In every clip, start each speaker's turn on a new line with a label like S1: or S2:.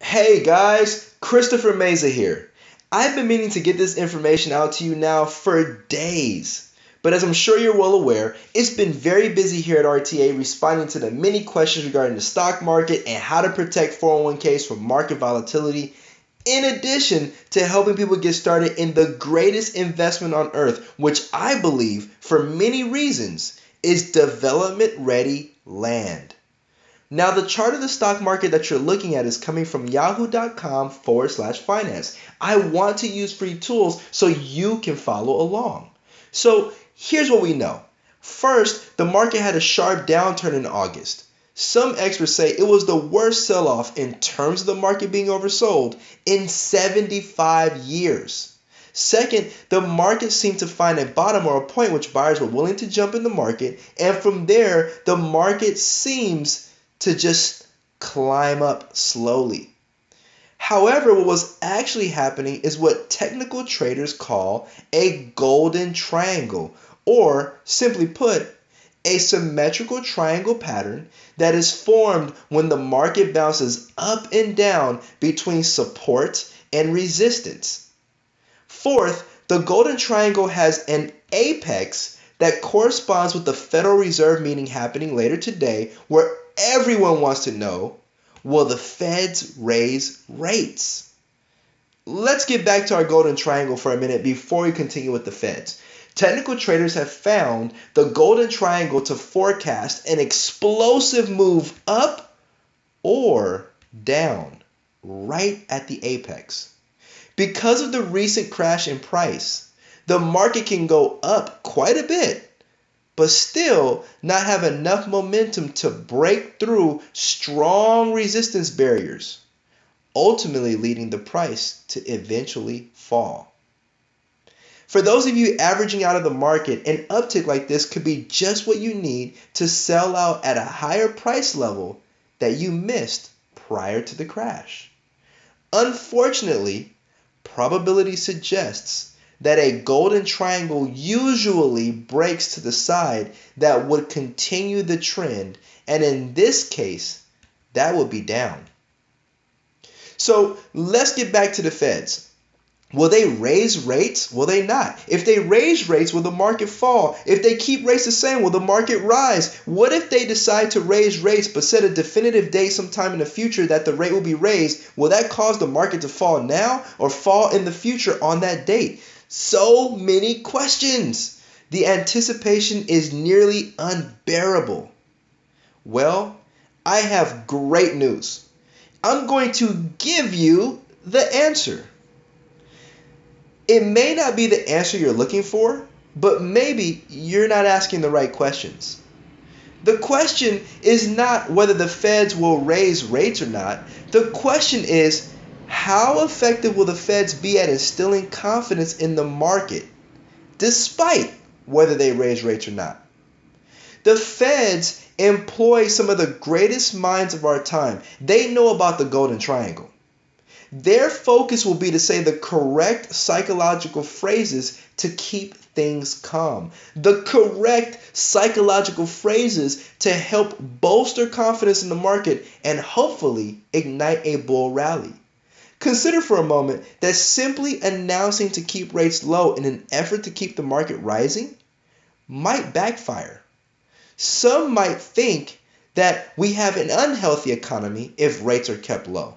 S1: Hey guys, Christopher Meza here. I've been meaning to get this information out to you now for days. But as I'm sure you're well aware, it's been very busy here at RTA responding to the many questions regarding the stock market and how to protect 401ks from market volatility, in addition to helping people get started in the greatest investment on earth, which I believe, for many reasons, is development ready land. Now, the chart of the stock market that you're looking at is coming from yahoo.com/finance. I want to use free tools so you can follow along. So, here's what we know. First, the market had a sharp downturn in August. Some experts say it was the worst sell off in terms of the market being oversold in 75 years. Second, the market seemed to find a bottom or a point which buyers were willing to jump in the market, and from there, the market seems to just climb up slowly. However, what was actually happening is what technical traders call a golden triangle, or simply put, a symmetrical triangle pattern that is formed when the market bounces up and down between support and resistance. Fourth, the golden triangle has an apex that corresponds with the Federal Reserve meeting happening later today, where everyone wants to know, will the Feds raise rates? Let's get back to our golden triangle for a minute before we continue with the Feds. Technical traders have found the golden triangle to forecast an explosive move up or down right at the apex. Because of the recent crash in price, the market can go up quite a bit, but still not have enough momentum to break through strong resistance barriers, ultimately leading the price to eventually fall. For those of you averaging out of the market, an uptick like this could be just what you need to sell out at a higher price level that you missed prior to the crash. Unfortunately, probability suggests that a golden triangle usually breaks to the side that would continue the trend, and in this case, that would be down. So let's get back to the Feds. Will they raise rates? Will they not? If they raise rates, will the market fall? If they keep rates the same, will the market rise? What if they decide to raise rates but set a definitive date sometime in the future that the rate will be raised? Will that cause the market to fall now or fall in the future on that date? So many questions. The anticipation is nearly unbearable. Well, I have great news. I'm going to give you the answer. It may not be the answer you're looking for, but maybe you're not asking the right questions. The question is not whether the Feds will raise rates or not. The question is, how effective will the Feds be at instilling confidence in the market, despite whether they raise rates or not? The Feds employ some of the greatest minds of our time. They know about the golden triangle. Their focus will be to say the correct psychological phrases to keep things calm. The correct psychological phrases to help bolster confidence in the market and hopefully ignite a bull rally. Consider for a moment that simply announcing to keep rates low in an effort to keep the market rising might backfire. Some might think that we have an unhealthy economy if rates are kept low,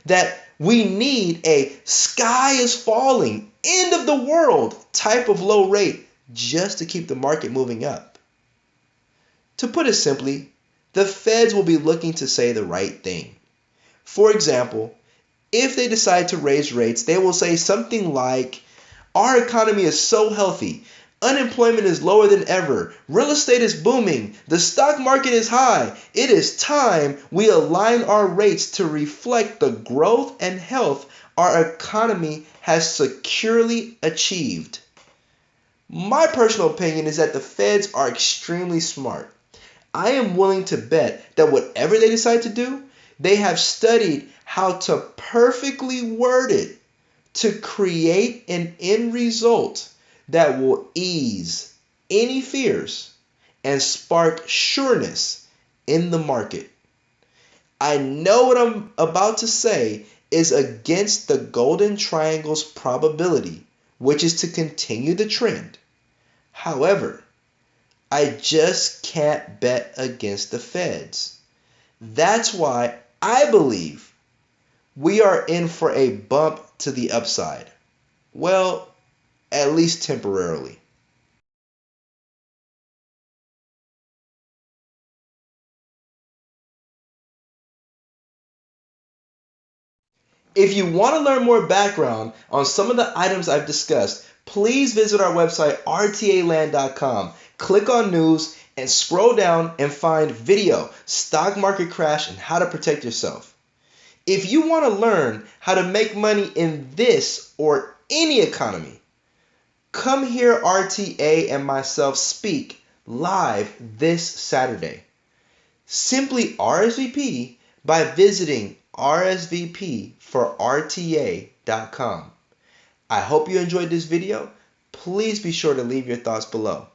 S1: that we need a sky is falling, end of the world type of low rate just to keep the market moving up. To put it simply, the Feds will be looking to say the right thing. For example, if they decide to raise rates, they will say something like, our economy is so healthy. Unemployment is lower than ever. Real estate is booming. The stock market is high. It is time we align our rates to reflect the growth and health our economy has securely achieved. My personal opinion is that the Feds are extremely smart. I am willing to bet that whatever they decide to do, they have studied how to perfectly word it to create an end result that will ease any fears and spark sureness in the market. I know what I'm about to say is against the Golden Triangle's probability, which is to continue the trend. However, I just can't bet against the Feds. That's why I believe we are in for a bump to the upside. Well, at least temporarily. If you want to learn more background on some of the items I've discussed, please visit our website rtaland.com. Click on news and scroll down and find video, stock market crash, and how to protect yourself. If you want to learn how to make money in this or any economy, come hear RTA and myself speak live this Saturday. Simply RSVP by visiting rsvpforrta.com. I hope you enjoyed this video. Please be sure to leave your thoughts below.